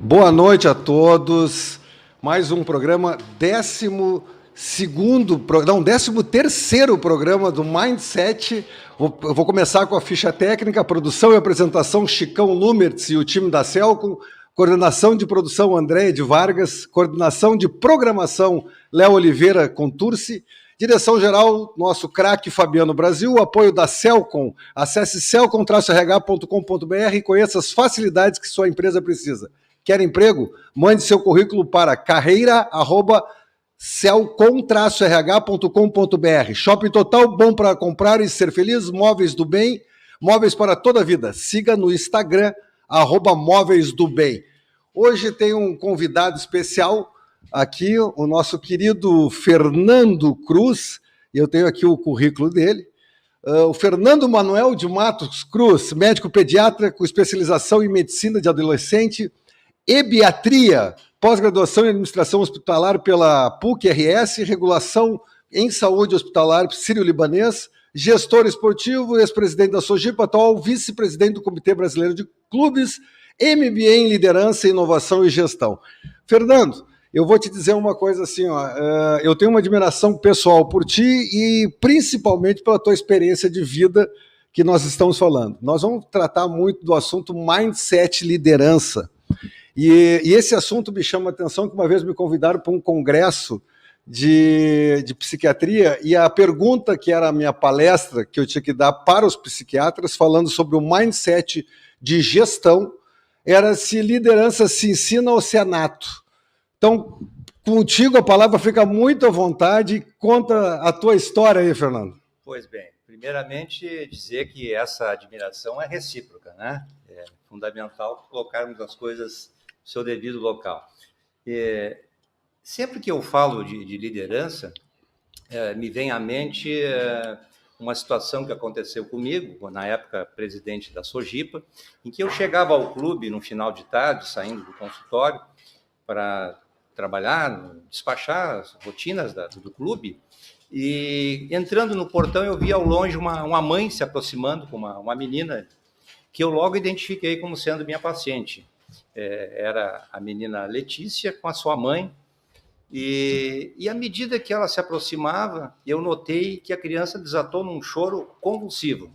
Boa noite a todos. Mais um programa, 13º programa do Mindset. Eu vou começar com a ficha técnica, produção e apresentação Chicão Lumertz e o time da Celcom, coordenação de produção Andréia de Vargas, coordenação de programação Léo Oliveira Contursi, direção-geral, nosso craque Fabiano Brasil, apoio da Celcom. Acesse celcom-rh.com.br e conheça as facilidades que sua empresa precisa. Quer emprego? Mande seu currículo para carreira@celcom-rh.com.br. Shopping Total, bom para comprar e ser feliz. Móveis do Bem, móveis para toda a vida. Siga no Instagram, @móveis do bem. Hoje tem um convidado especial aqui, o nosso querido Fernando Cruz. Eu tenho aqui o currículo dele. O Fernando Manuel de Matos Cruz, médico pediatra com especialização em medicina de adolescente, ebiatria, pós-graduação em administração hospitalar pela PUC-RS, regulação em saúde hospitalar sírio-libanês, gestor esportivo, ex-presidente da Sojipa, atual vice-presidente do Comitê Brasileiro de Clubes, MBA em liderança, inovação e gestão. Fernando, eu vou te dizer uma coisa assim, eu tenho uma admiração pessoal por ti e principalmente pela tua experiência de vida que nós estamos falando. Nós vamos tratar muito do assunto mindset liderança. E esse assunto me chama a atenção, que uma vez me convidaram para um congresso de psiquiatria, e a pergunta que era a minha palestra, que eu tinha que dar para os psiquiatras, falando sobre o mindset de gestão, era se liderança se ensina ou se é nato. Então, contigo a palavra fica muito à vontade. Conta a tua história aí, Fernando. Pois bem, primeiramente dizer que essa admiração é recíproca, né? É fundamental colocarmos as coisas no seu devido local. Sempre que eu falo de liderança, me vem à mente uma situação que aconteceu comigo, na época presidente da Sojipa, em que eu chegava ao clube no final de tarde, saindo do consultório, para trabalhar, despachar as rotinas do clube, e entrando no portão eu vi ao longe uma mãe se aproximando com uma menina que eu logo identifiquei como sendo minha paciente. Era a menina Letícia com a sua mãe, e à medida que ela se aproximava, eu notei que a criança desatou num choro convulsivo.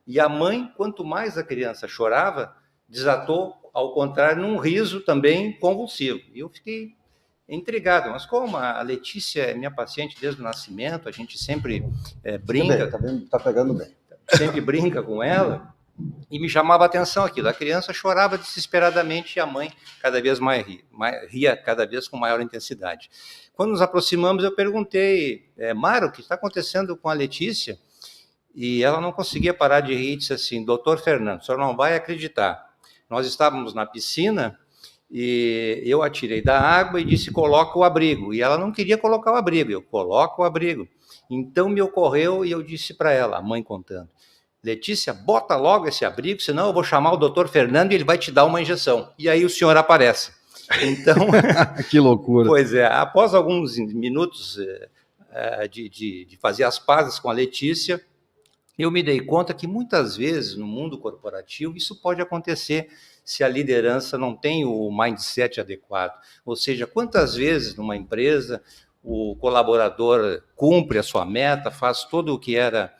E a mãe, quanto mais a criança chorava, desatou, ao contrário, num riso também convulsivo. E eu fiquei intrigado, mas como a Letícia é minha paciente desde o nascimento, a gente sempre brinca... Tá pegando bem. Sempre brinca com ela, e me chamava a atenção aquilo. A criança chorava desesperadamente e a mãe cada vez mais ria cada vez com maior intensidade. Quando nos aproximamos, eu perguntei, Mara, o que está acontecendo com a Letícia? E ela não conseguia parar de rir e disse assim, doutor Fernando, o senhor não vai acreditar. Nós estávamos na piscina e eu a tirei da água e disse, coloca o abrigo. E ela não queria colocar o abrigo, eu coloco o abrigo. Então me ocorreu e eu disse para ela, a mãe contando, Letícia, bota logo esse abrigo, senão eu vou chamar o doutor Fernando e ele vai te dar uma injeção. E aí o senhor aparece. Então, que loucura. Pois é, após alguns minutos de fazer as pazes com a Letícia, eu me dei conta que muitas vezes no mundo corporativo isso pode acontecer se a liderança não tem o mindset adequado. Ou seja, quantas vezes numa empresa o colaborador cumpre a sua meta, faz tudo o que era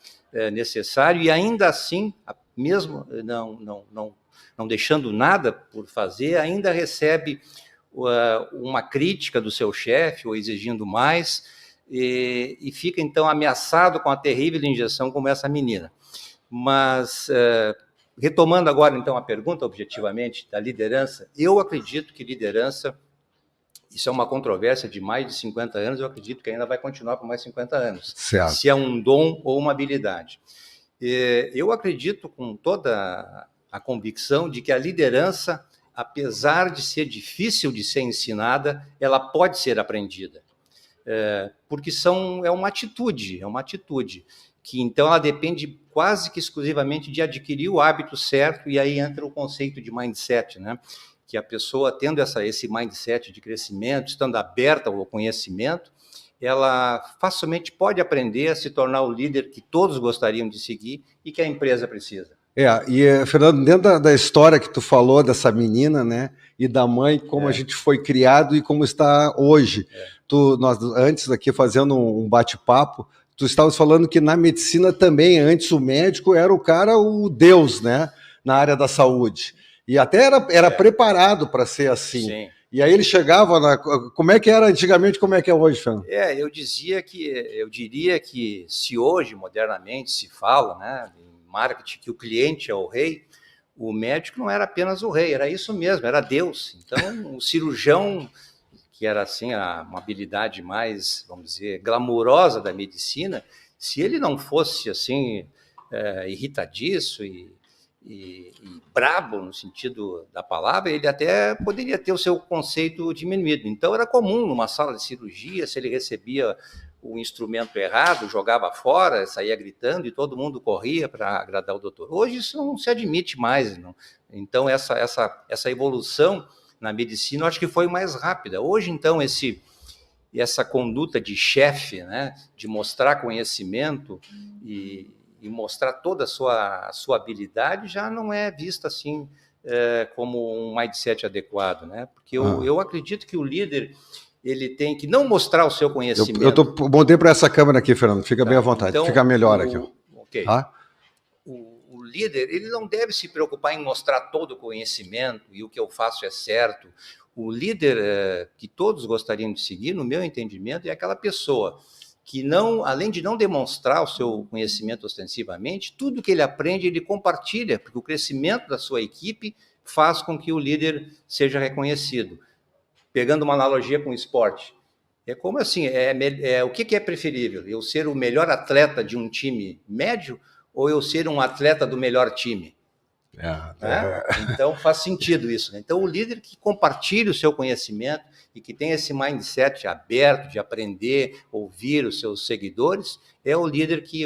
necessário e ainda assim, mesmo não deixando nada por fazer, ainda recebe uma crítica do seu chefe ou exigindo mais e fica então ameaçado com a terrível injeção como essa menina. Mas, retomando agora então a pergunta objetivamente da liderança, eu acredito que liderança, isso é uma controvérsia de mais de 50 anos, eu acredito que ainda vai continuar por mais 50 anos. Certo. Se é um dom ou uma habilidade. Eu acredito com toda a convicção de que a liderança, apesar de ser difícil de ser ensinada, ela pode ser aprendida. Porque é uma atitude, que então ela depende quase que exclusivamente de adquirir o hábito certo, e aí entra o conceito de mindset, né? Que a pessoa tendo esse mindset de crescimento, estando aberta ao conhecimento, ela facilmente pode aprender a se tornar o líder que todos gostariam de seguir e que a empresa precisa. Fernando, dentro da história que tu falou dessa menina, né, e da mãe, como a gente foi criado e como está hoje. Nós, antes aqui, fazendo um bate-papo, tu estavas falando que na medicina também, antes o médico era o cara, o Deus, né, na área da saúde. E até era preparado para ser assim. Sim. E aí ele chegava como é que era antigamente, como é que é hoje, Fernando? Eu diria que se hoje, modernamente, se fala, né, em marketing, que o cliente é o rei, o médico não era apenas o rei, era isso mesmo, era Deus. Então, o cirurgião, que era assim uma habilidade mais, vamos dizer, glamurosa da medicina, se ele não fosse assim irritadiço e brabo no sentido da palavra, ele até poderia ter o seu conceito diminuído. Então era comum numa sala de cirurgia, se ele recebia o instrumento errado, jogava fora, saía gritando e todo mundo corria para agradar o doutor. Hoje isso não se admite mais. Não? Então essa evolução na medicina eu acho que foi mais rápida. Hoje, então, essa conduta de chefe, né, de mostrar conhecimento e mostrar toda a sua habilidade já não é vista assim como um mindset adequado, né? Porque eu acredito que o líder ele tem que não mostrar o seu conhecimento. Eu montei para essa câmera aqui, Fernando, fica bem à vontade, então, fica melhor aqui. Ok. Tá? O líder ele não deve se preocupar em mostrar todo o conhecimento e o que eu faço é certo. O líder que todos gostariam de seguir, no meu entendimento, é aquela pessoa que não, além de não demonstrar o seu conhecimento ostensivamente, tudo que ele aprende ele compartilha, porque o crescimento da sua equipe faz com que o líder seja reconhecido. Pegando uma analogia com o esporte, é como assim, o que é preferível? Eu ser o melhor atleta de um time médio ou eu ser um atleta do melhor time? Então faz sentido isso. Né? Então o líder que compartilha o seu conhecimento e que tem esse mindset aberto de aprender, ouvir os seus seguidores, é o líder que,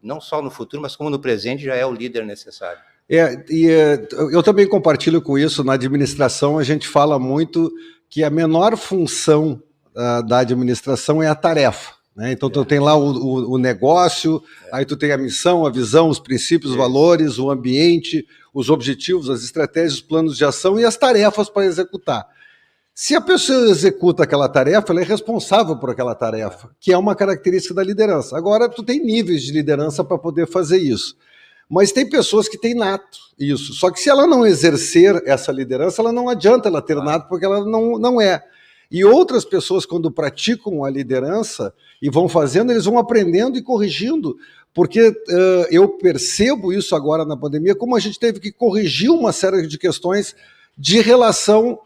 não só no futuro, mas como no presente, já é o líder necessário. Eu também compartilho com isso. Na administração, a gente fala muito que a menor função da administração é a tarefa. Né? Então, tu tem lá o negócio, aí tu tem a missão, a visão, os princípios, os valores, o ambiente, os objetivos, as estratégias, os planos de ação e as tarefas para executar. Se a pessoa executa aquela tarefa, ela é responsável por aquela tarefa, que é uma característica da liderança. Agora, tu tem níveis de liderança para poder fazer isso. Mas tem pessoas que têm nato isso. Só que se ela não exercer essa liderança, ela não adianta ela ter nato, porque ela não é. E outras pessoas, quando praticam a liderança e vão fazendo, eles vão aprendendo e corrigindo. Porque eu percebo isso agora na pandemia, como a gente teve que corrigir uma série de questões de relação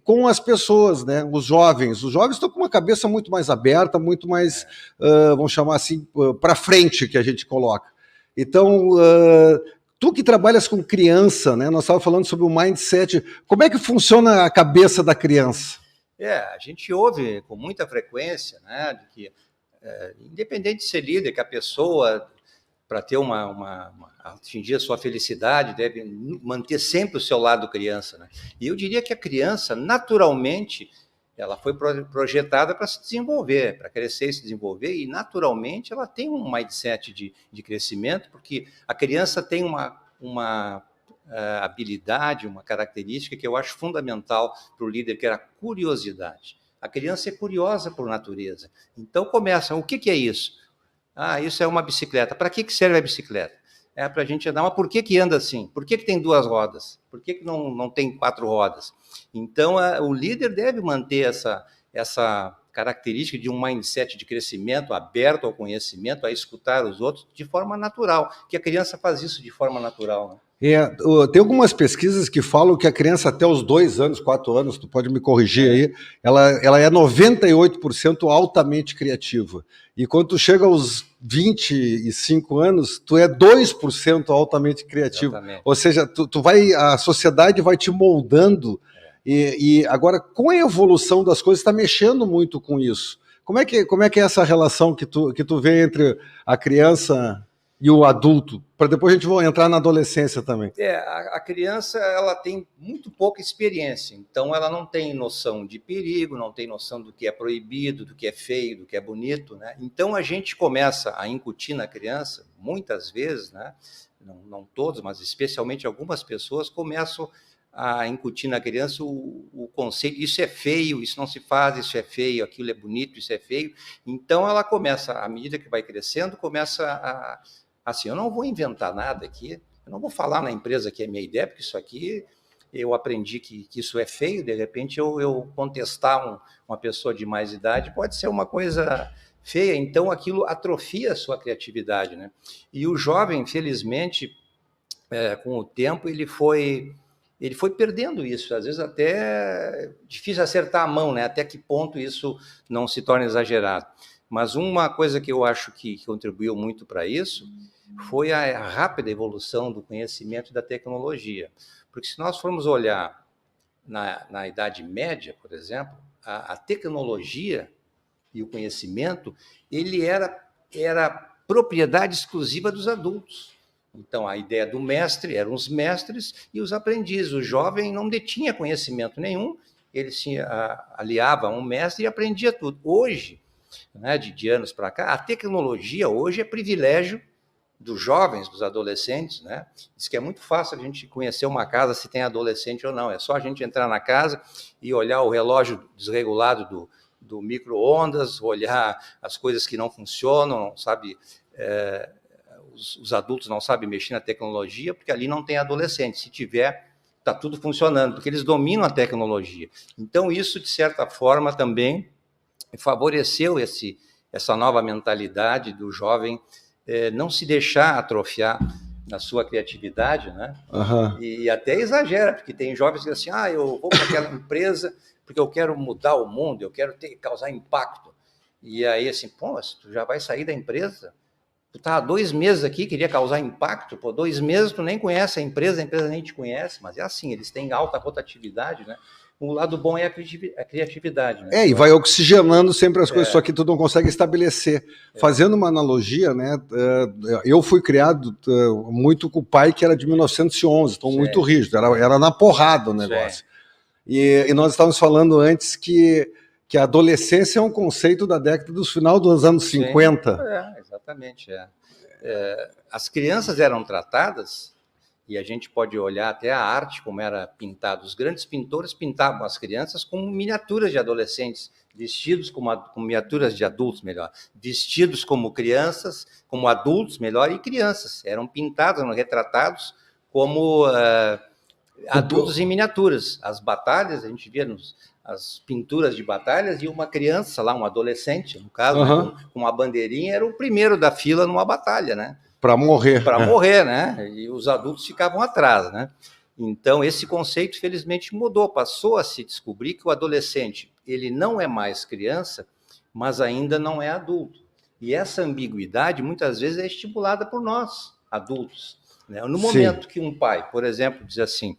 com as pessoas, né? Os jovens estão com uma cabeça muito mais aberta, muito mais, vamos chamar assim, para frente que a gente coloca. Então, tu que trabalhas com criança, né? Nós estávamos falando sobre o mindset. Como é que funciona a cabeça da criança? A gente ouve com muita frequência, né, de que, independente de ser líder, que a pessoa, para ter atingir a sua felicidade, deve manter sempre o seu lado criança. Né? E eu diria que a criança, naturalmente, ela foi projetada para se desenvolver, para crescer e se desenvolver, e naturalmente ela tem um mindset de crescimento, porque a criança tem uma habilidade, uma característica que eu acho fundamental para o líder, que era a curiosidade. A criança é curiosa por natureza. Então começa, o que é isso? Isso é uma bicicleta. Para que serve a bicicleta? É para a gente andar, mas por que anda assim? Por que tem duas rodas? Por que não tem quatro rodas? Então, o líder deve manter essa característica de um mindset de crescimento, aberto ao conhecimento, a escutar os outros de forma natural, que a criança faz isso de forma natural. Né? Tem algumas pesquisas que falam que a criança até os 2 anos, 4 anos, tu pode me corrigir aí, ela é 98% altamente criativa. E quando tu chega aos 25 anos, tu é 2% altamente criativo. Exatamente. Ou seja, a sociedade vai te moldando. E agora, com a evolução das coisas, está mexendo muito com isso. Como é que é essa relação que tu vê entre a criança e o adulto? Para depois a gente entrar na adolescência também. A criança ela tem muito pouca experiência, então ela não tem noção de perigo, não tem noção do que é proibido, do que é feio, do que é bonito. Né? Então a gente começa a incutir na criança, muitas vezes, né, não todos, mas especialmente algumas pessoas, começam a incutir na criança o conceito, isso é feio, isso não se faz, isso é feio, aquilo é bonito, isso é feio. Então ela começa, à medida que vai crescendo, começa assim, eu não vou inventar nada aqui, eu não vou falar na empresa que é minha ideia, porque isso aqui eu aprendi que isso é feio, de repente eu contestar uma pessoa de mais idade pode ser uma coisa feia, então aquilo atrofia a sua criatividade, né? E o jovem, infelizmente, com o tempo, ele foi perdendo isso, às vezes até difícil acertar a mão, né? Até que ponto isso não se torna exagerado. Mas uma coisa que eu acho que contribuiu muito para isso foi a rápida evolução do conhecimento e da tecnologia. Porque se nós formos olhar na Idade Média, por exemplo, a tecnologia e o conhecimento, ele era propriedade exclusiva dos adultos. Então, a ideia do mestre eram os mestres e os aprendizes. O jovem não detinha conhecimento nenhum, ele se aliava a um mestre e aprendia tudo. Hoje, né, de anos para cá, a tecnologia hoje é privilégio dos jovens, dos adolescentes, né? Diz que é muito fácil a gente conhecer uma casa se tem adolescente ou não. É só a gente entrar na casa e olhar o relógio desregulado do micro-ondas, olhar as coisas que não funcionam, sabe? Os adultos não sabem mexer na tecnologia, porque ali não tem adolescente. Se tiver, está tudo funcionando, porque eles dominam a tecnologia. Então, isso, de certa forma, também favoreceu essa nova mentalidade do jovem não se deixar atrofiar na sua criatividade, né? Uhum. E até exagera, porque tem jovens que dizem assim, eu vou para aquela empresa porque eu quero mudar o mundo, eu quero causar impacto. E aí, assim, mas tu já vai sair da empresa? Tu está há 2 meses aqui, queria causar impacto, 2 meses tu nem conhece a empresa nem te conhece, mas é assim, eles têm alta rotatividade, né? O lado bom é a criatividade, né? E vai oxigenando sempre as coisas, só que tu não consegue estabelecer. Fazendo uma analogia, né? Eu fui criado muito com o pai que era de 1911, então muito rígido, era na porrada o negócio. E nós estávamos falando antes que a adolescência é um conceito da década dos final dos anos 50. Exatamente. As crianças eram tratadas, e a gente pode olhar até a arte, como era pintado. Os grandes pintores pintavam as crianças como miniaturas de adolescentes, vestidos como miniaturas de adultos, melhor. Vestidos como crianças, como adultos, melhor, e crianças. Eram pintados, eram retratados como adultos em miniaturas. As batalhas, a gente via as pinturas de batalhas, e uma criança lá, um adolescente, no caso, né, com uma bandeirinha, era o primeiro da fila numa batalha, né? Para morrer. Para morrer, né? E os adultos ficavam atrás, né? Então, esse conceito, felizmente, mudou. Passou a se descobrir que o adolescente, ele não é mais criança, mas ainda não é adulto. E essa ambiguidade, muitas vezes, é estimulada por nós, adultos. Né? No momento que um pai, por exemplo, diz assim,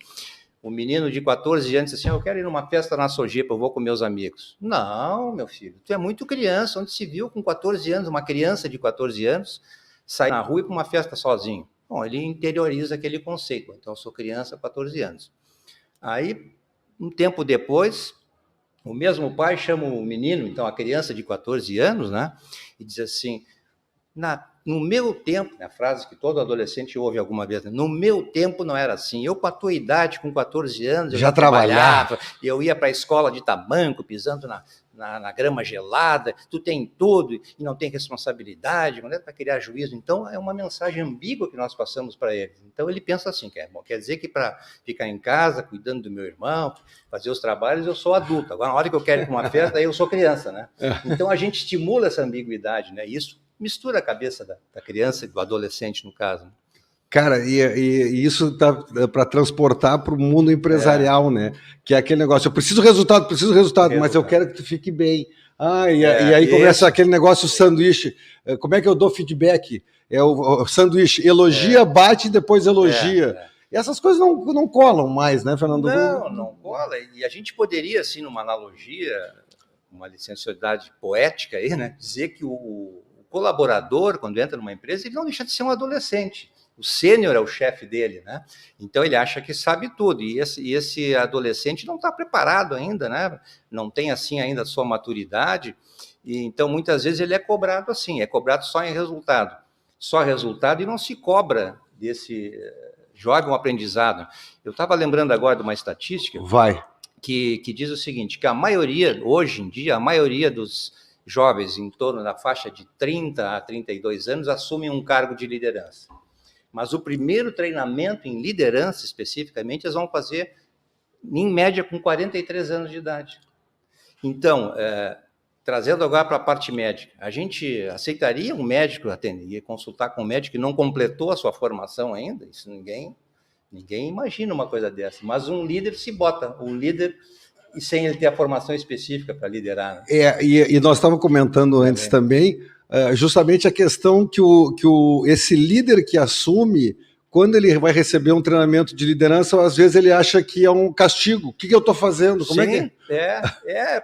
o menino de 14 anos diz assim, eu quero ir numa festa na Sojipa, eu vou com meus amigos. Não, meu filho, tu é muito criança. Onde se viu com 14 anos, uma criança de 14 anos, sair na rua e ir para uma festa sozinho? Bom, ele interioriza aquele conceito. Então, eu sou criança, 14 anos. Aí, um tempo depois, o mesmo pai chama o menino, então a criança de 14 anos, né? E diz assim, no meu tempo, a frase que todo adolescente ouve alguma vez, né? No meu tempo não era assim. Eu, com a tua idade, com 14 anos, eu já trabalhava, eu ia para a escola de tamanco, pisando na grama gelada, tu tem tudo e não tem responsabilidade, não é para criar juízo. Então, é uma mensagem ambígua que nós passamos para ele. Então, ele pensa assim, quer dizer que para ficar em casa, cuidando do meu irmão, fazer os trabalhos, eu sou adulto. Agora, na hora que eu quero ir para uma festa, aí eu sou criança, né? Então, a gente estimula essa ambiguidade, né? Isso mistura a cabeça da criança e do adolescente, no caso. Cara, e isso dá para transportar para o mundo empresarial, né? Que é aquele negócio, eu preciso resultado, mas eu quero que tu fique bem. E aí começa aquele negócio sanduíche. Como é que eu dou feedback? É o sanduíche, elogia, bate, depois elogia. E essas coisas não colam mais, né, Fernando? Não cola. E a gente poderia, assim, numa analogia, uma licenciodade poética aí, né? Dizer que o colaborador, quando entra numa empresa, ele não deixa de ser um adolescente. O sênior é o chefe dele, né? Então ele acha que sabe tudo. E esse adolescente não está preparado ainda, né? Não tem assim ainda a sua maturidade. E então muitas vezes ele é cobrado assim, é cobrado só em resultado. Só resultado e não se cobra jovem um aprendizado. Eu estava lembrando agora de uma estatística que diz o seguinte, que hoje em dia, a maioria dos jovens em torno da faixa de 30 a 32 anos assumem um cargo de liderança. Mas o primeiro treinamento em liderança, especificamente, eles vão fazer, em média, com 43 anos de idade. Então, trazendo agora para a parte médica, a gente aceitaria um médico atender, consultar com um médico que não completou a sua formação ainda? Isso ninguém imagina uma coisa dessa. Mas um líder se bota, um líder, e sem ele ter a formação específica para liderar. Né? E nós estávamos comentando antes também, justamente a questão que esse líder que assume, quando ele vai receber um treinamento de liderança, às vezes ele acha que é um castigo. O que eu estou fazendo? Como Sim,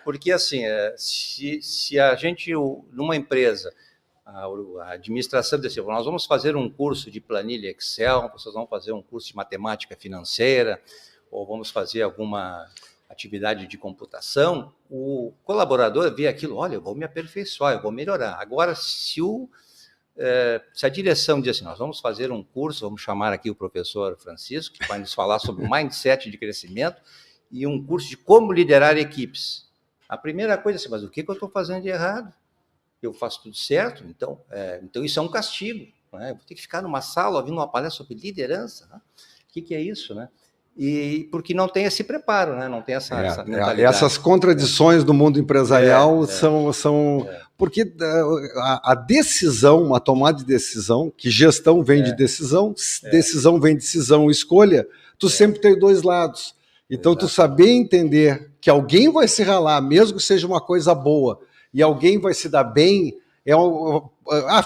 porque assim, se a gente, numa empresa, a administração disse, nós vamos fazer um curso de planilha Excel, vocês vão fazer um curso de matemática financeira, ou vamos fazer alguma atividade de computação, o colaborador vê aquilo, olha, eu vou me aperfeiçoar, eu vou melhorar. Agora, se a direção diz assim, nós vamos fazer um curso, vamos chamar aqui o professor Francisco, que vai nos falar sobre mindset de crescimento, e um curso de como liderar equipes. A primeira coisa é assim, mas o que eu estou fazendo de errado? Eu faço tudo certo? Então isso é um castigo. Né? Eu vou ter que ficar numa sala ouvindo uma palestra sobre liderança? Né? O que é isso? Né? E porque não tem esse preparo, né? Não tem essa mentalidade. Essas contradições do mundo empresarial são porque a decisão, uma tomada de decisão, que gestão vem de decisão, decisão vem de decisão, escolha, tu sempre tem dois lados. Então, tu saber entender que alguém vai se ralar, mesmo que seja uma coisa boa, e alguém vai se dar bem,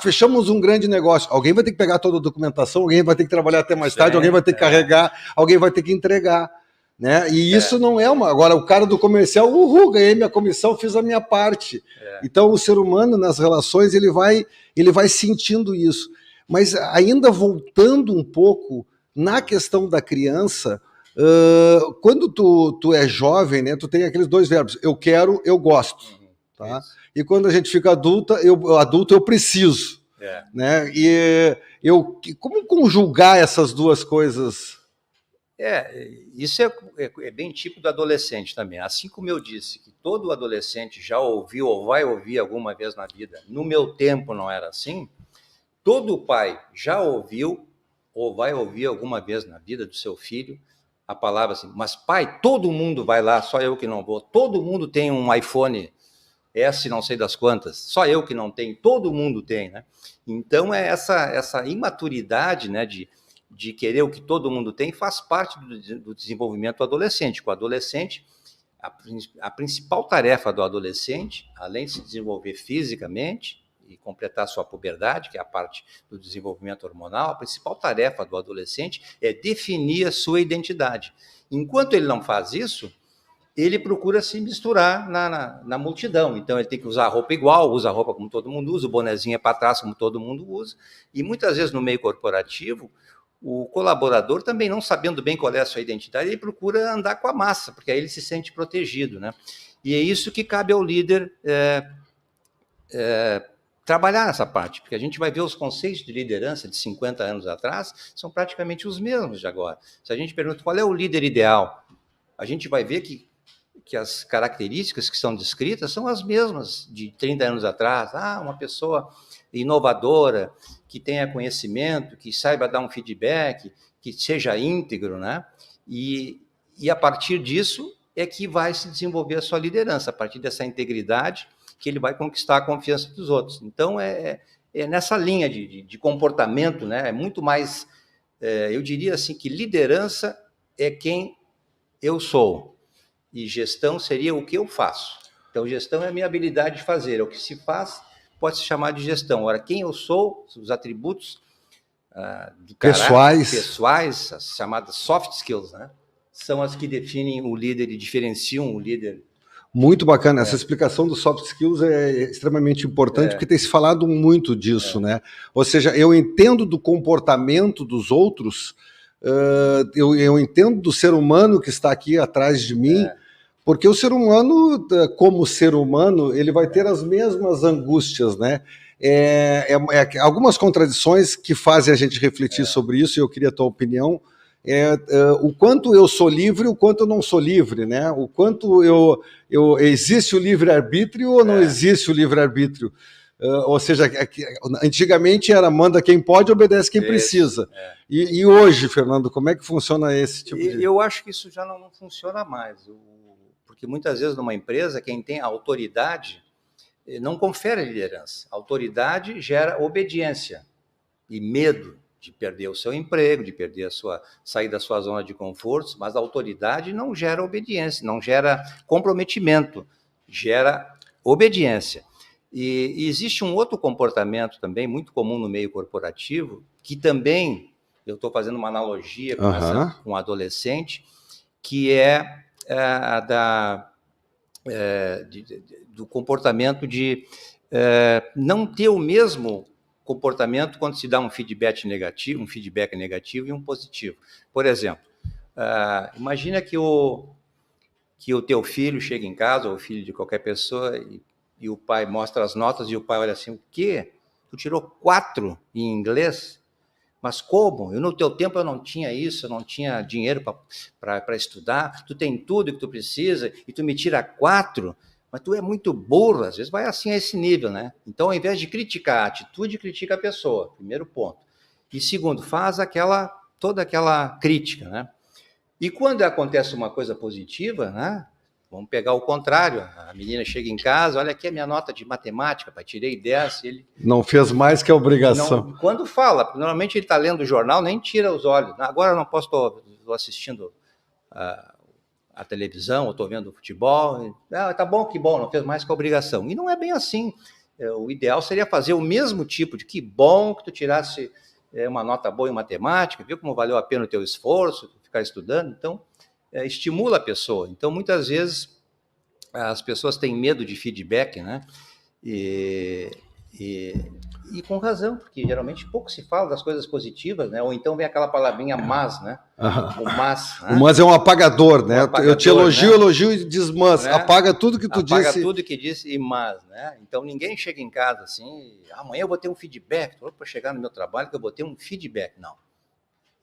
fechamos um grande negócio, alguém vai ter que pegar toda a documentação, alguém vai ter que trabalhar até mais tarde, alguém vai ter que carregar, alguém vai ter que entregar, né? E isso não é agora, o cara do comercial, ganhei minha comissão, fiz a minha parte. Então, o ser humano, nas relações, ele vai sentindo isso. Mas ainda voltando um pouco na questão da criança, quando tu é jovem, né, tu tem aqueles dois verbos, eu quero, eu gosto. Tá? E quando a gente fica adulto, eu preciso. Né? E como conjugar essas duas coisas? Isso é bem típico do adolescente também. Assim como eu disse que todo adolescente já ouviu ou vai ouvir alguma vez na vida, no meu tempo não era assim, todo pai já ouviu ou vai ouvir alguma vez na vida do seu filho a palavra assim, mas pai, todo mundo vai lá, só eu que não vou. Todo mundo tem um iPhone S não sei das quantas, só eu que não tenho, todo mundo tem, né? Então, essa imaturidade, né, de querer o que todo mundo tem, faz parte do desenvolvimento do adolescente. Com o adolescente, a principal tarefa do adolescente, além de se desenvolver fisicamente e completar sua puberdade, que é a parte do desenvolvimento hormonal, a principal tarefa do adolescente é definir a sua identidade. Enquanto ele não faz isso, ele procura se misturar na multidão. Então, ele tem que usar a roupa igual, usa a roupa como todo mundo usa, o bonezinho é para trás como todo mundo usa. E muitas vezes no meio corporativo, o colaborador também não sabendo bem qual é a sua identidade, ele procura andar com a massa, porque aí ele se sente protegido, né? E é isso que cabe ao líder trabalhar nessa parte, porque a gente vai ver os conceitos de liderança de 50 anos atrás, são praticamente os mesmos de agora. Se a gente pergunta qual é o líder ideal, a gente vai ver que as características que são descritas são as mesmas de 30 anos atrás. Uma pessoa inovadora, que tenha conhecimento, que saiba dar um feedback, que seja íntegro, né? E a partir disso é que vai se desenvolver a sua liderança, a partir dessa integridade que ele vai conquistar a confiança dos outros. Então, é nessa linha de comportamento, né? É muito mais, eu diria assim, que liderança é quem eu sou, e gestão seria o que eu faço. Então, gestão é a minha habilidade de fazer, é o que se faz, pode se chamar de gestão. Ora, quem eu sou, os atributos do caráter, pessoais, as chamadas soft skills, né? São as que definem o líder e diferenciam o líder. Muito bacana, essa explicação dos soft skills é extremamente importante, porque tem se falado muito disso, né? Ou seja, eu entendo do comportamento dos outros, eu entendo do ser humano que está aqui atrás de mim, porque o ser humano, como ser humano, ele vai ter as mesmas angústias, né? algumas contradições que fazem a gente refletir sobre isso, e eu queria a tua opinião. O quanto eu sou livre, o quanto eu não sou livre, né? O quanto existe o livre-arbítrio ou não existe o livre-arbítrio? Ou seja, antigamente era manda quem pode, obedece quem precisa. E hoje, Fernando, como é que funciona esse tipo de... Eu acho que isso já não funciona mais, porque muitas vezes numa empresa, quem tem autoridade não confere liderança. Autoridade gera obediência e medo de perder o seu emprego, de perder sair da sua zona de conforto, mas a autoridade não gera obediência, não gera comprometimento, gera obediência. E existe um outro comportamento também muito comum no meio corporativo, que também, eu estou fazendo uma analogia com adolescente, que do comportamento de não ter o mesmo comportamento quando se dá um feedback negativo e um positivo. Por exemplo, imagina que o teu filho chega em casa, ou o filho de qualquer pessoa, e o pai mostra as notas, e o pai olha assim: o quê? Tu tirou 4 em inglês? Mas como? No teu tempo eu não tinha isso, eu não tinha dinheiro para estudar, tu tem tudo que tu precisa, e tu me tira 4, mas tu é muito burro, às vezes vai assim a esse nível, né? Então, ao invés de criticar a atitude, critica a pessoa, primeiro ponto. E segundo, faz toda aquela crítica, né? E quando acontece uma coisa positiva, né? Vamos pegar o contrário, a menina chega em casa, olha aqui a minha nota de matemática, pai, tirei 10, ele... Não fez mais que a obrigação. Quando fala, normalmente ele está lendo o jornal, nem tira os olhos. Agora eu não posso, estou assistindo a televisão, ou estou vendo futebol. Tá bom, que bom, não fez mais que a obrigação. E não é bem assim. O ideal seria fazer o mesmo tipo de que bom que tu tirasse uma nota boa em matemática, viu como valeu a pena o teu esforço, ficar estudando. Então, estimula a pessoa. Então, muitas vezes, as pessoas têm medo de feedback, né? E com razão, porque geralmente pouco se fala das coisas positivas, né? Ou então vem aquela palavrinha mas, né? O mas. Né? O mas é um apagador, né? Eu te elogio, né? Elogio e diz mas. Né? Apaga tudo que tu disse. Apaga tudo que disse e mas, né? Então ninguém chega em casa assim, amanhã eu vou ter um feedback, estou para chegar no meu trabalho que eu vou ter um feedback. Não.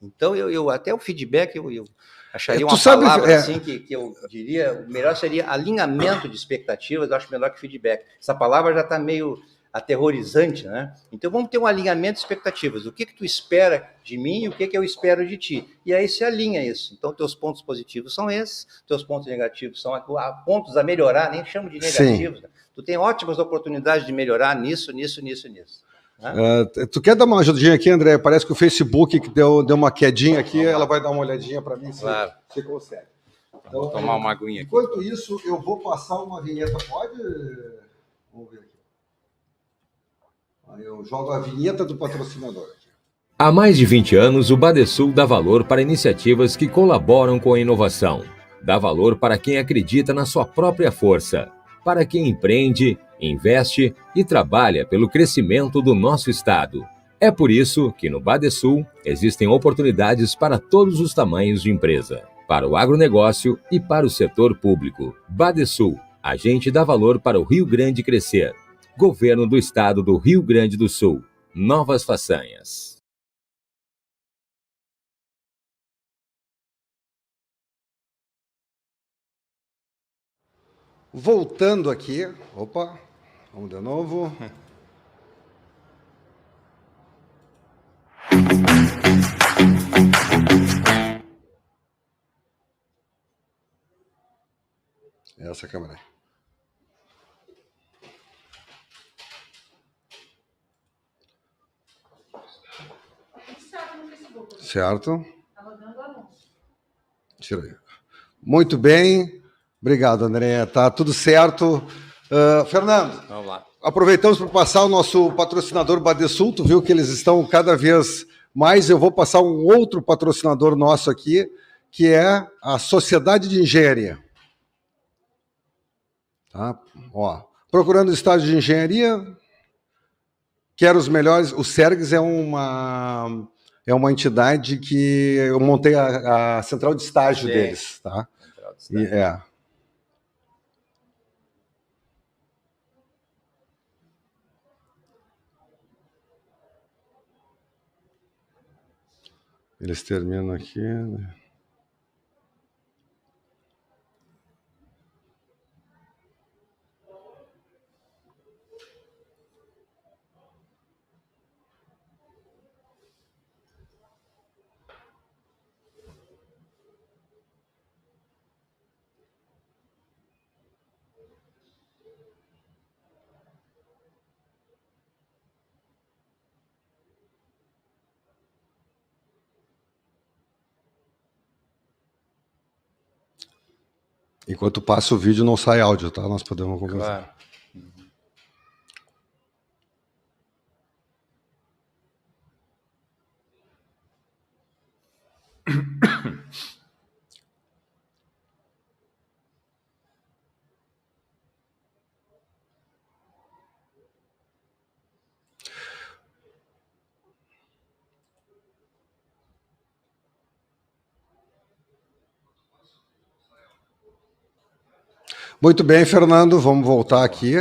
Então eu até o feedback eu acharia uma palavra assim que eu diria, o melhor seria alinhamento de expectativas, eu acho melhor que feedback. Essa palavra já está meio aterrorizante, né? Então vamos ter um alinhamento de expectativas. O que tu espera de mim e o que eu espero de ti. E aí se alinha isso. Então teus pontos positivos são esses, teus pontos negativos são pontos a melhorar, nem chamo de negativos. Né? Tu tem ótimas oportunidades de melhorar nisso. Tu quer dar uma ajudinha aqui, André? Parece que o Facebook que deu uma quedinha aqui, ela vai dar uma olhadinha para mim se você consegue. Então, vou tomar uma aguinha aqui. Enquanto isso, eu vou passar uma vinheta. Pode? Vamos ver aqui. Aí eu jogo a vinheta do patrocinador aqui. Há mais de 20 anos, o Badesul dá valor para iniciativas que colaboram com a inovação. Dá valor para quem acredita na sua própria força. Para quem empreende, investe e trabalha pelo crescimento do nosso estado. É por isso que no Badesul existem oportunidades para todos os tamanhos de empresa. Para o agronegócio e para o setor público. Badesul, a gente dá valor para o Rio Grande crescer. Governo do Estado do Rio Grande do Sul. Novas façanhas. Voltando aqui. Opa, vamos de novo. Essa câmera aí. Certo. Está rodando o anúncio. Tira aí. Muito bem. Obrigado, André. Tá tudo certo. Fernando, vamos lá. Aproveitamos para passar o nosso patrocinador Badesul. Tu viu que eles estão cada vez mais. Eu vou passar um outro patrocinador nosso aqui, que é a Sociedade de Engenharia. Tá? Ó, procurando estágio de engenharia, quero os melhores. O Sergs é uma entidade que eu montei a central de estágio deles. Tá? Central de estágio. Eles terminam aqui, né? Enquanto passa o vídeo, não sai áudio, tá? Nós podemos conversar. Claro. Muito bem, Fernando, vamos voltar aqui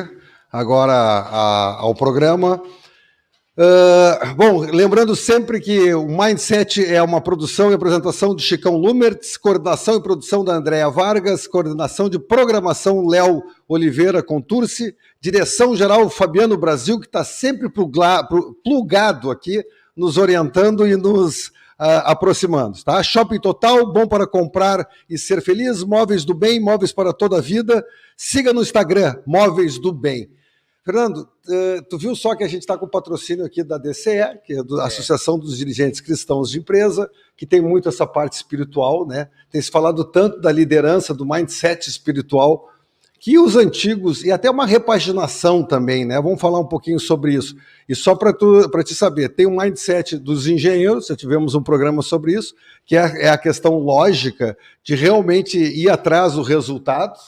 agora ao programa. Bom, lembrando sempre que o Mindset é uma produção e apresentação do Chicão Lumertz, coordenação e produção da Andréa Vargas, coordenação de programação Léo Oliveira Contursi, direção-geral Fabiano Brasil, que está sempre plugado aqui, nos orientando e nos aproximando. Tá? Shopping Total, bom para comprar e ser feliz, Móveis do Bem, móveis para toda a vida. Siga no Instagram, Móveis do Bem. Fernando, tu viu só que a gente está com o patrocínio aqui da DCE, que é a Associação dos Dirigentes Cristãos de Empresa, que tem muito essa parte espiritual, né? Tem se falado tanto da liderança, do mindset espiritual, que os antigos, e até uma repaginação também, né? Vamos falar um pouquinho sobre isso. E só para te saber, tem um mindset dos engenheiros, já tivemos um programa sobre isso, que é a questão lógica de realmente ir atrás do resultado,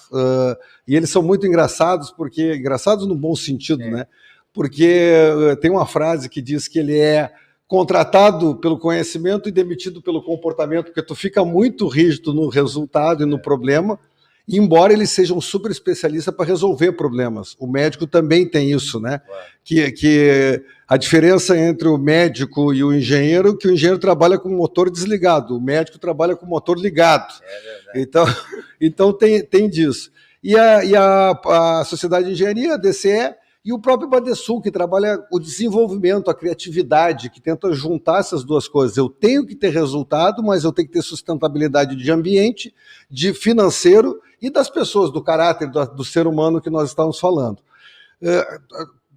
e eles são muito engraçados, porque engraçados no bom sentido, né? Porque tem uma frase que diz que ele é contratado pelo conhecimento e demitido pelo comportamento, porque tu fica muito rígido no resultado e no problema, embora eles sejam super especialistas para resolver problemas. O médico também tem isso, né? Que a diferença entre o médico e o engenheiro é que o engenheiro trabalha com o motor desligado, o médico trabalha com o motor ligado. Então tem disso. E a Sociedade de Engenharia, a DCE, e o próprio Badesul, que trabalha o desenvolvimento, a criatividade, que tenta juntar essas duas coisas. Eu tenho que ter resultado, mas eu tenho que ter sustentabilidade de ambiente, de financeiro e das pessoas, do caráter, do ser humano que nós estamos falando.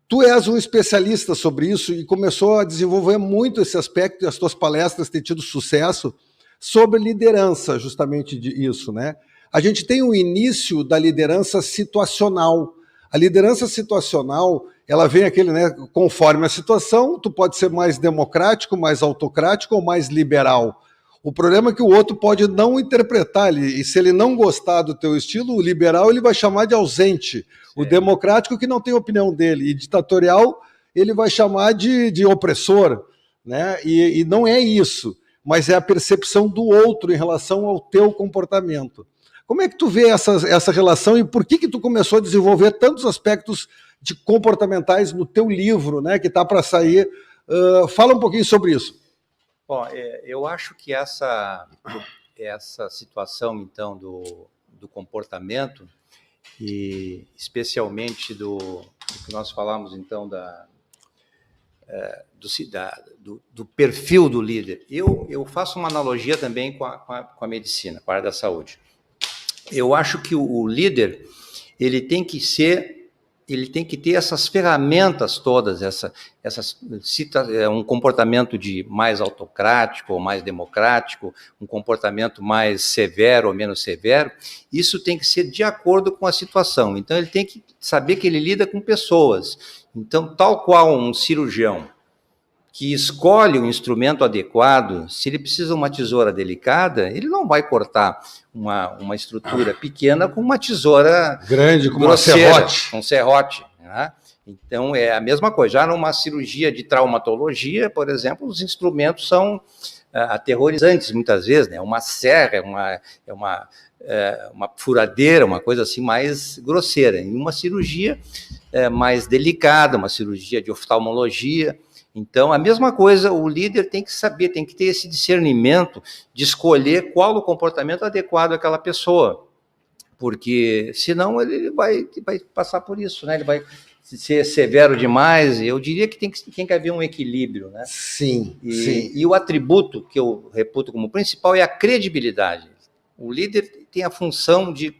Tu és um especialista sobre isso e começou a desenvolver muito esse aspecto, e as tuas palestras têm tido sucesso sobre liderança, justamente disso, né? A gente tem o início da liderança situacional. A liderança situacional, ela vem né, conforme a situação, tu pode ser mais democrático, mais autocrático ou mais liberal. O problema é que o outro pode não interpretar, e se ele não gostar do teu estilo, o liberal ele vai chamar de ausente, o democrático que não tem opinião dele, e ditatorial ele vai chamar de opressor, né? E não é isso, mas é a percepção do outro em relação ao teu comportamento. Como é que tu vê essa relação e por que tu começou a desenvolver tantos aspectos de comportamentais no teu livro, né, que está para sair? Fala um pouquinho sobre isso. Bom, eu acho que essa situação, então, do comportamento, e especialmente do que nós falamos, então, do perfil do líder. Eu faço uma analogia também com a medicina, com a área da saúde. Eu acho que o líder ele tem que ter essas ferramentas todas, um comportamento de mais autocrático ou mais democrático, um comportamento mais severo ou menos severo. Isso tem que ser de acordo com a situação. Então ele tem que saber que ele lida com pessoas. Então, tal qual um cirurgião que escolhe um instrumento adequado, se ele precisa de uma tesoura delicada, ele não vai cortar uma estrutura pequena com uma tesoura grande, com um serrote. Né? Então, é a mesma coisa. Já numa cirurgia de traumatologia, por exemplo, os instrumentos são aterrorizantes muitas vezes, né? Uma serra, uma furadeira, uma coisa assim mais grosseira. Em uma cirurgia mais delicada, uma cirurgia de oftalmologia, Então, a mesma coisa, o líder tem que saber, tem que ter esse discernimento de escolher qual o comportamento adequado àquela pessoa, porque senão ele vai passar por isso, né? Ele vai ser severo demais. Eu diria que tem que haver um equilíbrio, né? Sim, sim. E o atributo que eu reputo como principal é a credibilidade. O líder tem a função de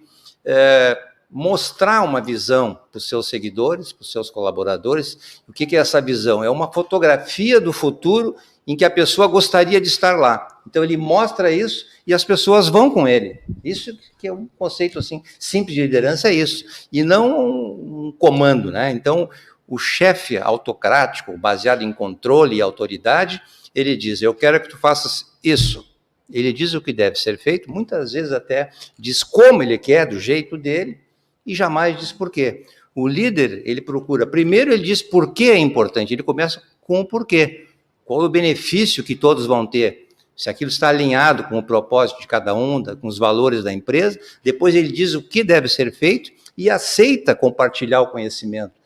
mostrar uma visão para os seus seguidores, para os seus colaboradores. O que é essa visão? É uma fotografia do futuro em que a pessoa gostaria de estar lá. Então, ele mostra isso e as pessoas vão com ele. Isso que é um conceito assim, simples de liderança, é isso. E não um comando, né? Então, o chefe autocrático, baseado em controle e autoridade, ele diz, eu quero que tu faças isso. Ele diz o que deve ser feito, muitas vezes até diz como ele quer, do jeito dele, e jamais diz por quê. O líder, ele procura, primeiro ele diz por que é importante, ele começa com o porquê. Qual o benefício que todos vão ter? Se aquilo está alinhado com o propósito de cada um, com os valores da empresa, depois ele diz o que deve ser feito e aceita compartilhar o conhecimento.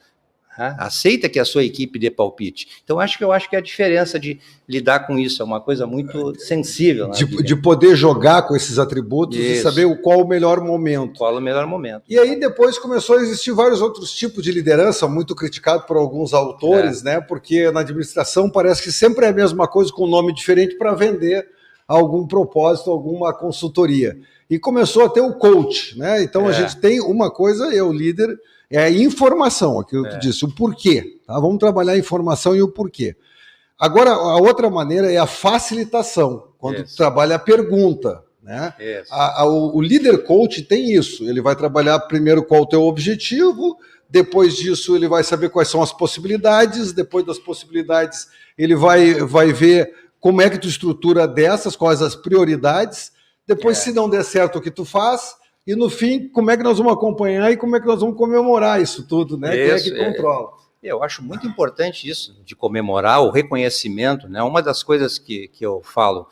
Aceita que a sua equipe dê palpite. Então, eu acho que a diferença de lidar com isso é uma coisa muito sensível. Né, de poder jogar com esses atributos e saber qual o melhor momento. Qual o melhor momento. E aí depois começou a existir vários outros tipos de liderança, muito criticado por alguns autores, né? Porque na administração parece que sempre é a mesma coisa com um nome diferente para vender algum propósito, alguma consultoria. E começou a ter o coach, né? Então a gente tem uma coisa, o líder... É a informação, aquilo que tu disse, o porquê. Tá? Vamos trabalhar a informação e o porquê. Agora, a outra maneira é a facilitação, quando tu trabalha a pergunta. Né? O líder coach tem isso. Ele vai trabalhar primeiro qual o teu objetivo, depois disso ele vai saber quais são as possibilidades, depois das possibilidades ele vai ver como é que tu estrutura dessas, quais as prioridades, depois se não der certo o que tu faz... E, no fim, como é que nós vamos acompanhar e como é que nós vamos comemorar isso tudo, né? Quem é que controla? Eu acho muito importante isso, de comemorar o reconhecimento, né? Uma das coisas que eu falo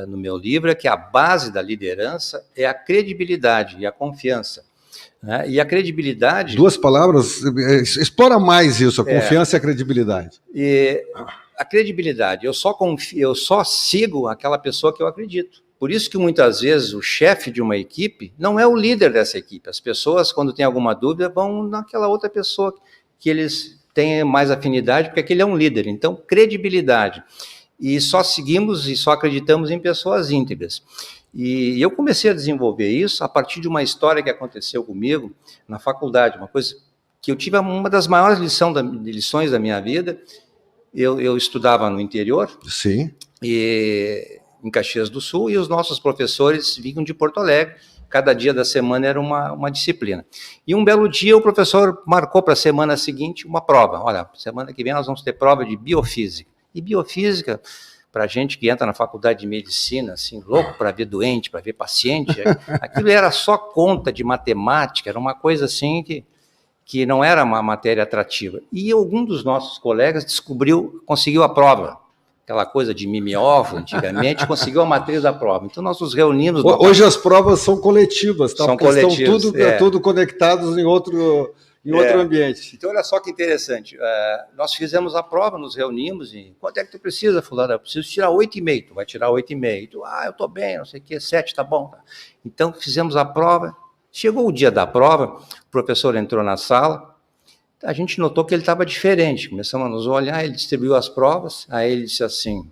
no meu livro é que a base da liderança é a credibilidade e a confiança. Né? E a credibilidade... Duas palavras, explora mais isso, a confiança e a credibilidade. E a credibilidade, eu só sigo aquela pessoa que eu acredito. Por isso que muitas vezes o chefe de uma equipe não é o líder dessa equipe. As pessoas, quando têm alguma dúvida, vão naquela outra pessoa que eles têm mais afinidade, porque aquele é um líder. Então, credibilidade. E só seguimos e só acreditamos em pessoas íntegras. E eu comecei a desenvolver isso a partir de uma história que aconteceu comigo na faculdade, uma coisa que eu tive uma das maiores lições da minha vida. Eu estudava no interior. Sim. Em Caxias do Sul, e os nossos professores vinham de Porto Alegre, cada dia da semana era uma disciplina. E um belo dia o professor marcou para a semana seguinte uma prova. Olha, semana que vem nós vamos ter prova de biofísica. E biofísica, para a gente que entra na faculdade de medicina, assim, louco para ver doente, para ver paciente, aquilo era só conta de matemática, era uma coisa assim que não era uma matéria atrativa. E algum dos nossos colegas conseguiu a prova. Aquela coisa de mimeógrafo, antigamente, conseguiu a matriz da prova. Então, nós nos reunimos... Hoje as provas são coletivas, tá? São porque coletivas, estão tudo conectados em outro ambiente. Então, olha só que interessante. Nós fizemos a prova, nos reunimos e... Quanto é que tu precisa, fulano? Eu preciso tirar 8,5. Tu vai tirar 8,5. Tu, eu estou bem, não sei o quê, 7, tá bom. Então, fizemos a prova. Chegou o dia da prova, o professor entrou na sala, a gente notou que ele estava diferente, começamos a nos olhar, ele distribuiu as provas, aí ele disse assim,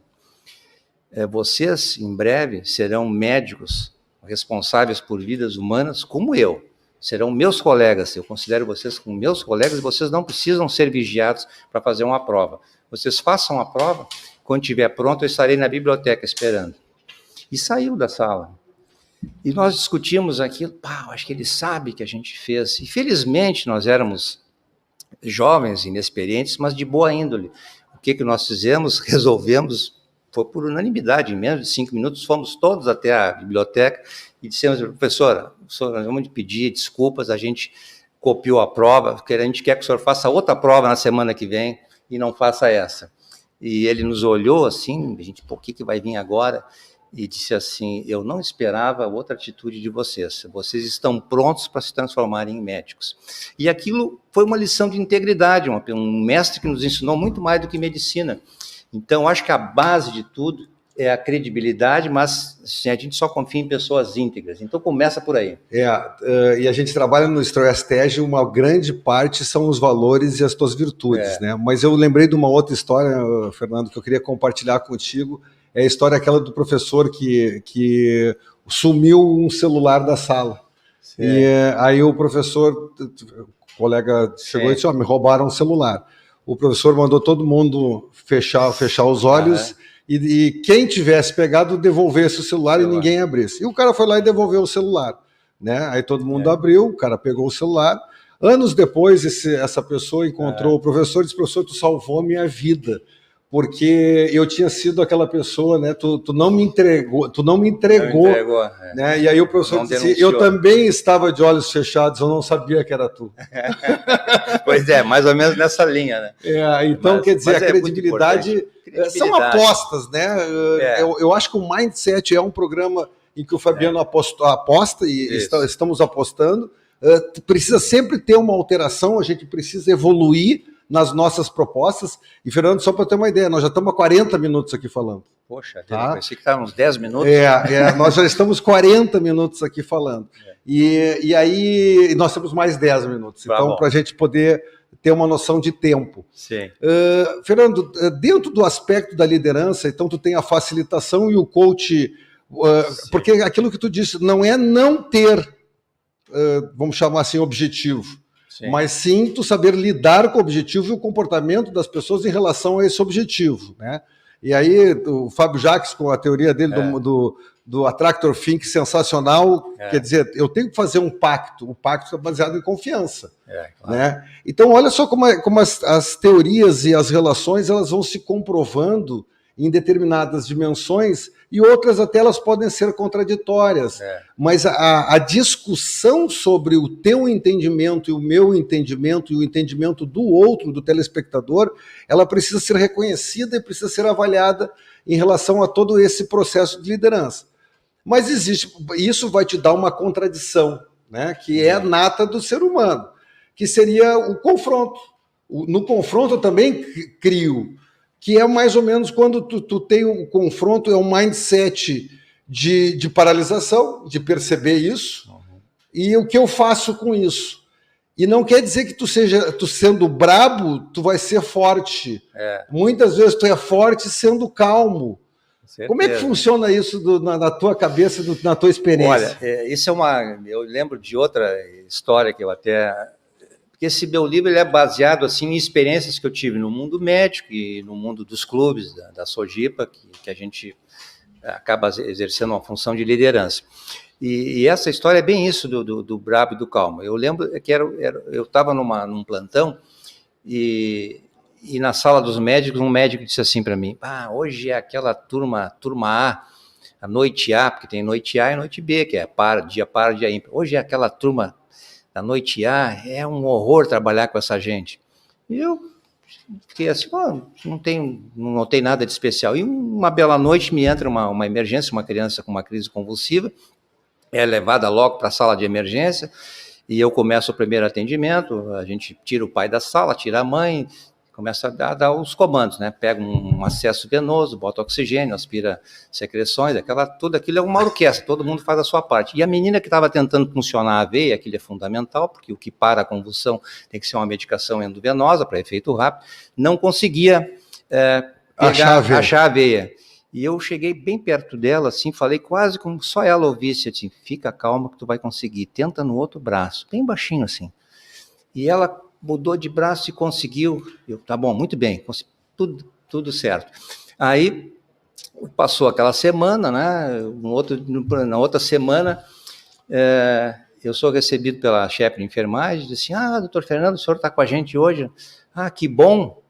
vocês, em breve, serão médicos responsáveis por vidas humanas como eu, serão meus colegas, eu considero vocês como meus colegas, e vocês não precisam ser vigiados para fazer uma prova. Vocês façam a prova, quando estiver pronto, eu estarei na biblioteca esperando. E saiu da sala. E nós discutimos aquilo, acho que ele sabe que a gente fez. E felizmente nós éramos jovens, inexperientes, mas de boa índole. O que nós fizemos? Resolvemos, foi por unanimidade, em menos de 5 minutos, fomos todos até a biblioteca e dissemos, professora, nós vamos pedir desculpas, a gente copiou a prova, porque a gente quer que o senhor faça outra prova na semana que vem e não faça essa. E ele nos olhou assim, a gente, o que vai vir agora? e disse assim: eu não esperava outra atitude de vocês. Vocês estão prontos para se transformarem em médicos. E aquilo foi uma lição de integridade, um mestre que nos ensinou muito mais do que medicina. Então, acho que a base de tudo é a credibilidade, mas assim, a gente só confia em pessoas íntegras. Então, começa por aí. E a gente trabalha no Stroestege, uma grande parte são os valores e as tuas virtudes, né? Mas eu lembrei de uma outra história, Fernando, que eu queria compartilhar contigo. É a história aquela do professor que sumiu um celular da sala. Sim. E aí o professor, o colega chegou e disse, me roubaram um celular. O professor mandou todo mundo fechar os olhos e quem tivesse pegado devolvesse o celular e ninguém abrisse. E o cara foi lá e devolveu o celular, né? Aí todo mundo abriu, o cara pegou o celular. Anos depois, essa pessoa encontrou o professor e disse, professor, tu salvou a minha vida, porque eu tinha sido aquela pessoa, né? Tu não me entregou, né? E aí o professor disse, eu também estava de olhos fechados, eu não sabia que era tu. Pois é, mais ou menos nessa linha, né? Então, quer dizer, a credibilidade são apostas, né? Eu acho que o Mindset é um programa em que o Fabiano aposta e estamos apostando. Precisa sempre ter uma alteração, a gente precisa evoluir nas nossas propostas. E, Fernando, só para ter uma ideia, nós já estamos há 40 minutos aqui falando. Poxa, tá? Pensei que estava uns 10 minutos. Nós já estamos 40 minutos aqui falando. E aí nós temos mais 10 minutos. Então, para a gente poder ter uma noção de tempo. Sim. Fernando, dentro do aspecto da liderança, então tu tem a facilitação e o coach, porque aquilo que tu disse não é não ter, vamos chamar assim, objetivo. Sim. Mas sim tu saber lidar com o objetivo e o comportamento das pessoas em relação a esse objetivo, né? E aí o Fábio Jacques, com a teoria dele do Attractor Think, sensacional, quer dizer, eu tenho que fazer um pacto, o pacto é baseado em confiança, claro. Né? Então olha só como as teorias e as relações elas vão se comprovando em determinadas dimensões e outras até elas podem ser contraditórias, mas a discussão sobre o teu entendimento e o meu entendimento e o entendimento do outro, do telespectador, ela precisa ser reconhecida e precisa ser avaliada em relação a todo esse processo de liderança. Mas isso vai te dar uma contradição, né, que é nata do ser humano, que seria o confronto. No confronto eu também crio, que é mais ou menos quando tu tem um confronto, é um mindset de paralisação, de perceber isso, e o que eu faço com isso. E não quer dizer que tu sendo brabo, tu vai ser forte. Muitas vezes tu é forte sendo calmo. Como é que funciona isso na tua cabeça, na tua experiência? Olha, isso eu lembro de outra história que eu até... Porque esse meu livro ele é baseado assim, em experiências que eu tive no mundo médico e no mundo dos clubes, da Sojipa, que a gente acaba exercendo uma função de liderança. E essa história é bem isso do brabo e do calmo. Eu lembro que eu estava num plantão e na sala dos médicos, um médico disse assim para mim, hoje é aquela turma a noite A, porque tem noite A e noite B, que é dia par, dia ímpar. Hoje é aquela turma da noite A, é um horror trabalhar com essa gente. E eu fiquei assim, não notei nada de especial. E uma bela noite me entra uma emergência, uma criança com uma crise convulsiva, é levada logo para a sala de emergência, e eu começo o primeiro atendimento, a gente tira o pai da sala, tira a mãe, começa a dar os comandos, né? Pega um acesso venoso, bota oxigênio, aspira secreções, tudo aquilo é uma orquestra, todo mundo faz a sua parte. E a menina que estava tentando funcionar a veia, aquilo é fundamental, porque o que para a convulsão tem que ser uma medicação endovenosa para efeito rápido, não conseguia achar a veia. E eu cheguei bem perto dela, assim, falei quase como só ela ouvisse, assim, fica calma que tu vai conseguir, tenta no outro braço, bem baixinho assim. E ela mudou de braço e conseguiu, tá bom, muito bem, tudo certo. Aí passou aquela semana, né? Na outra semana, eu sou recebido pela chefe de enfermagem, disse assim, doutor Fernando, o senhor está com a gente hoje? Que bom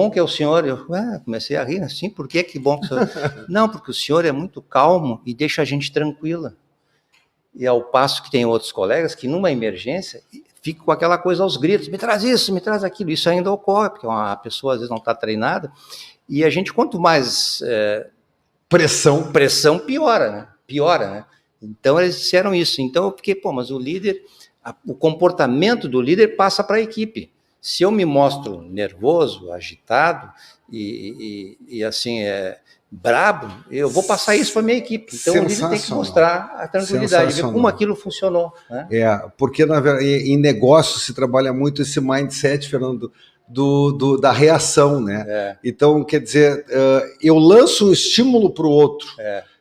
que é o senhor. Eu comecei a rir, assim, por que bom que o senhor... Não, porque o senhor é muito calmo e deixa a gente tranquila. E ao passo que tem outros colegas que numa emergência fica com aquela coisa aos gritos, me traz isso, me traz aquilo. Isso ainda ocorre, porque a pessoa às vezes não está treinada. E a gente, quanto mais Pressão piora, né? Piora, né? Então eles disseram isso. Então eu fiquei, mas o líder, o comportamento do líder passa para a equipe. Se eu me mostro nervoso, agitado e assim, brabo, eu vou passar isso para a minha equipe. Então o líder tem que mostrar a tranquilidade, ver como aquilo funcionou. Né? Porque em negócio se trabalha muito esse mindset, Fernando, da reação, né? Então, quer dizer, eu lanço um estímulo para o outro.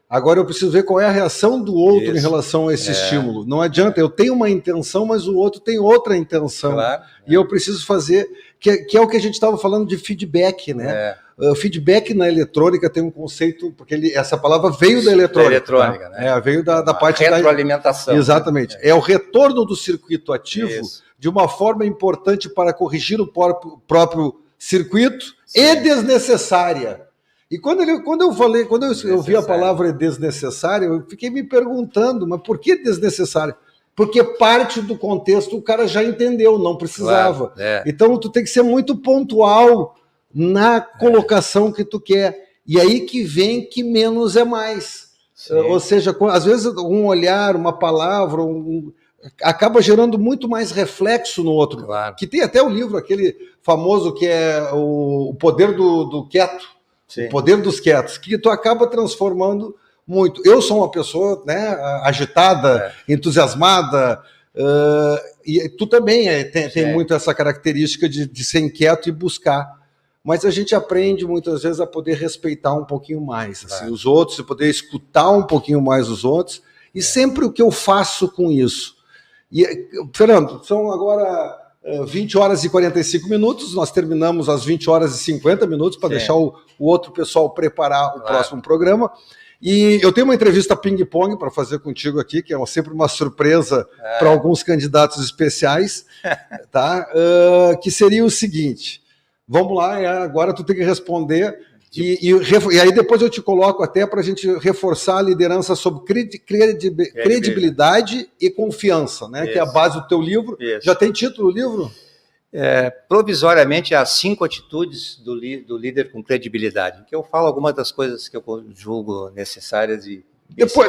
Agora eu preciso ver qual é a reação do outro em relação a esse estímulo. Não adianta, eu tenho uma intenção, mas o outro tem outra intenção. Claro, e eu preciso fazer, que é o que a gente estava falando de feedback, né? Feedback na eletrônica tem um conceito, porque essa palavra veio da eletrônica. Né? Veio da parte da retroalimentação. Exatamente. É o retorno do circuito ativo de uma forma importante para corrigir o próprio circuito e desnecessária. E quando eu vi a palavra desnecessária, eu fiquei me perguntando, mas por que desnecessário? Porque parte do contexto o cara já entendeu, não precisava. Então tu tem que ser muito pontual na colocação que tu quer. E aí que vem que menos é mais. Ou seja, às vezes um olhar, uma palavra, acaba gerando muito mais reflexo no outro. Claro. Que tem até o livro, aquele famoso que é o poder do quieto. Sim. O poder dos quietos, que tu acaba transformando muito. Eu sou uma pessoa, né, agitada, entusiasmada, e tu também tem muito essa característica de ser inquieto e buscar. Mas a gente aprende muitas vezes a poder respeitar um pouquinho mais assim, os outros, e poder escutar um pouquinho mais os outros, e sempre o que eu faço com isso. E, Fernando, são agora 20 horas e 45 minutos, nós terminamos às 20 horas e 50 minutos para deixar o outro pessoal preparar o próximo programa. E eu tenho uma entrevista ping-pong para fazer contigo aqui, que é sempre uma surpresa para alguns candidatos especiais, tá? Que seria o seguinte, vamos lá, agora tu tem que responder, e aí depois eu te coloco até para a gente reforçar a liderança sobre credibilidade e confiança, né? Que é a base do teu livro. Já tem título o livro? Provisoriamente, as 5 atitudes do líder com credibilidade, que eu falo algumas das coisas que eu julgo necessárias e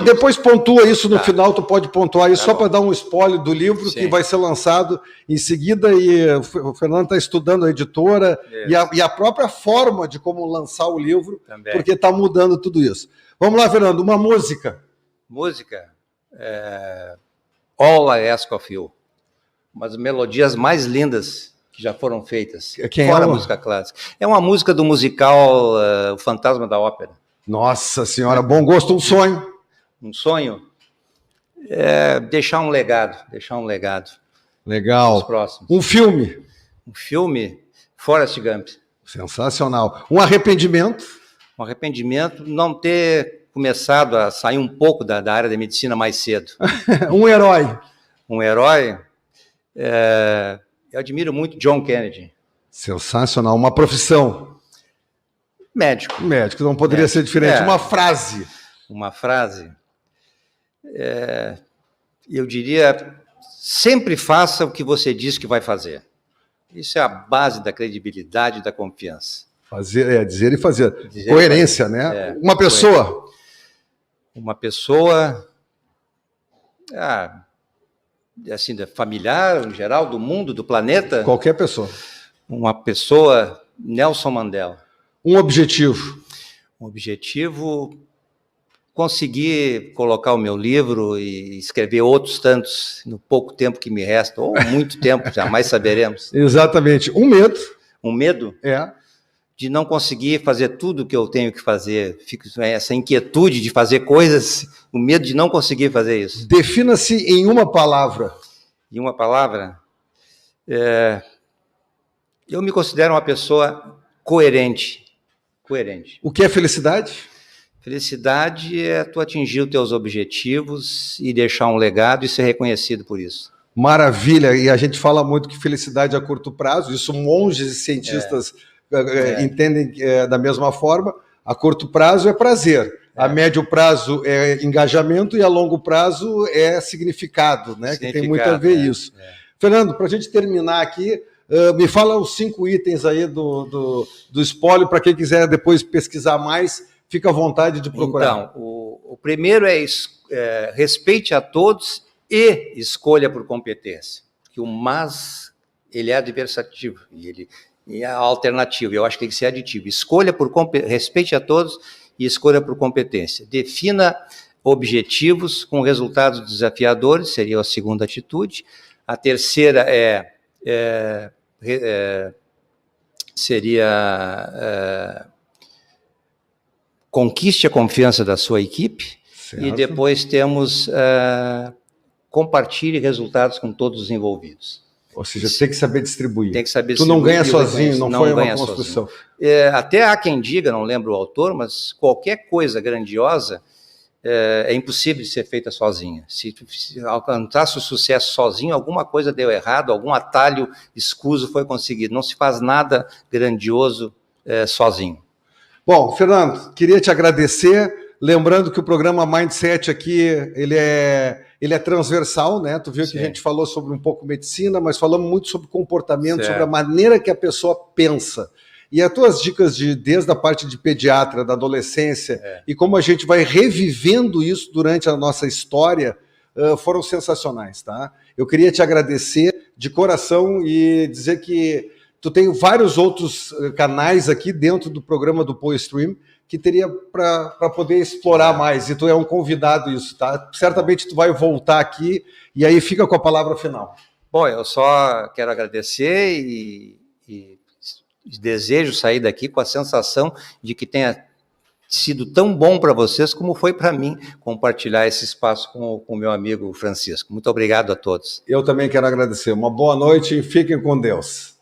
depois pontua isso no final, tu pode pontuar isso só para dar um spoiler do livro que vai ser lançado em seguida, e o Fernando está estudando a editora e a própria forma de como lançar o livro, porque está mudando tudo isso. Vamos lá, Fernando, uma música. Música? All I Ask of You. Umas melodias mais lindas que já foram feitas. Fora a música clássica. É uma música do musical O Fantasma da Ópera. Nossa senhora, bom gosto, um sonho. Um sonho? Deixar um legado. Legal. Os próximos. Um filme? Um filme? Forrest Gump. Sensacional. Um arrependimento? Um arrependimento, não ter começado a sair um pouco da área da medicina mais cedo. Um herói? Um herói? Eu admiro muito John Kennedy. Sensacional. Uma profissão? Médico. Médico, não poderia ser diferente. Uma frase? Uma frase? Eu diria, sempre faça o que você diz que vai fazer. Isso é a base da credibilidade e da confiança. Dizer e fazer. Coerência, né? Uma pessoa? Uma pessoa... assim, familiar, em geral, do mundo, do planeta? Qualquer pessoa. Uma pessoa, Nelson Mandela. Um objetivo? Um objetivo, conseguir colocar o meu livro e escrever outros tantos no pouco tempo que me resta, ou muito tempo, jamais saberemos. Exatamente. Um medo? Um medo? De não conseguir fazer tudo o que eu tenho que fazer. Fico essa inquietude de fazer coisas, o medo de não conseguir fazer isso. Defina-se em uma palavra. Em uma palavra? Eu me considero uma pessoa coerente. O que é felicidade? Felicidade é tu atingir os teus objetivos e deixar um legado e ser reconhecido por isso. Maravilha, e a gente fala muito que felicidade é a curto prazo, isso monges e cientistas entendem da mesma forma. A curto prazo é prazer, a médio prazo é engajamento e a longo prazo é significado, né? Que tem muito a ver isso. Fernando, para a gente terminar aqui, me fala os 5 itens aí do espólio, para quem quiser depois pesquisar mais, fica à vontade de procurar. Então, o primeiro é respeite a todos e escolha por competência. Que o mas, ele é adversativo, e é alternativo, eu acho que tem que ser aditivo. Respeite a todos e escolha por competência. Defina objetivos com resultados desafiadores, seria a segunda atitude. A terceira seria conquiste a confiança da sua equipe. Certo. E depois temos compartilhe resultados com todos os envolvidos. Ou seja, tem que saber distribuir. Tem que saber distribuir. Tu não ganha sozinho, não foi uma construção. Até há quem diga, não lembro o autor, mas qualquer coisa grandiosa é impossível de ser feita sozinha. Se alcançasse o sucesso sozinho, alguma coisa deu errado, algum atalho escuso foi conseguido. Não se faz nada grandioso sozinho. Bom, Fernando, queria te agradecer. Lembrando que o programa Mindset aqui, ele é transversal, né? Tu viu que a gente falou sobre um pouco medicina, mas falamos muito sobre comportamento, sobre a maneira que a pessoa pensa. E as tuas dicas desde a parte de pediatra, da adolescência, e como a gente vai revivendo isso durante a nossa história, foram sensacionais, tá? Eu queria te agradecer de coração e dizer que tu tem vários outros canais aqui dentro do programa do PoeStream que teria para poder explorar mais, e tu é um convidado isso, tá? Certamente tu vai voltar aqui, e aí fica com a palavra final. Bom, eu só quero agradecer e desejo sair daqui com a sensação de que tenha sido tão bom para vocês como foi para mim compartilhar esse espaço com o meu amigo Francisco. Muito obrigado a todos. Eu também quero agradecer. Uma boa noite e fiquem com Deus.